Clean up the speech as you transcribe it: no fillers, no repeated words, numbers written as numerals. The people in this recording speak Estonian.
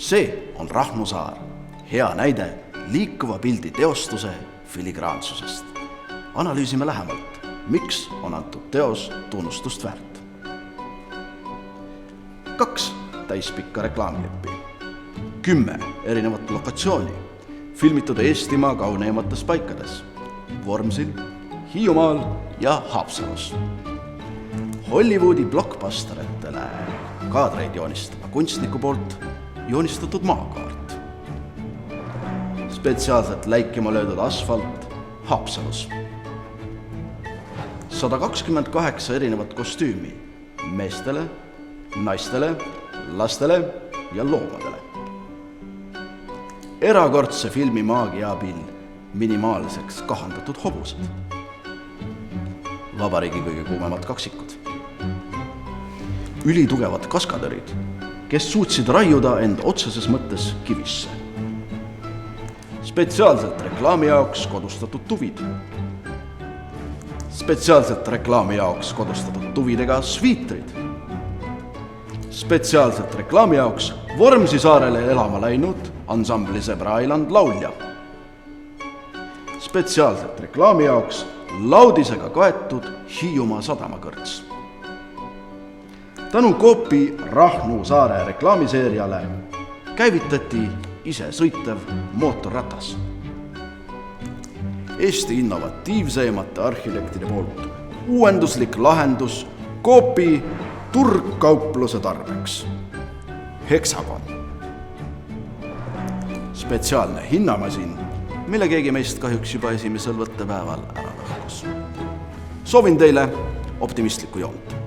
See on Rahnu Saar, hea näide liikuva pildi teostuse filigraansusest. Analüüsime lähemalt, miks on antud teos tunnustust väärt. 2 täispikka reklaamklippi, 10 erinevat lokatsiooni, filmitud Eestimaa kauneimates paikades, Vormsil, Hiiumaal ja Haapsalus. Hollywoodi blockbusteritele kaadreid joonistava kunstniku poolt joonistatud maakaart. Spetsiaalselt läikima löödud asfalt Haapsalus. 128 erinevat kostüümi meestele, naistele, lastele ja loomadele. Erakordse filmimaagia abil minimaalseks kahandatud hobused. Vabariigi kõige kuumemad kaksikud. Ülitugevad kaskadörid, kes suutsid raiuda end otseses mõttes kivisse. Spetsiaalselt reklaami jaoks kodustatud tuvid. Spetsiaalselt reklaami jaoks kodustatud tuvidega sviitrid. Spetsiaalselt reklaami jaoks Vormsi saarele elama läinud ansambli Zebra Island laulja. Spetsiaalselt reklaami jaoks laudisega kaetud Hiiumaa sadamakõrts. Tänu Coopi Rahnu Saare reklaamiseeriale käivitati ise sõitev mootorratas. Eesti innovatiivseimate arhitektide poolt uuenduslik lahendus Coopi turgkaupluse tarbeks. Hexagon. Spetsiaalne hinnamasin, mille keegi meist kahjuks juba esimesel võttepäeval ära lõhkus. Soovin teile optimistlikku joont.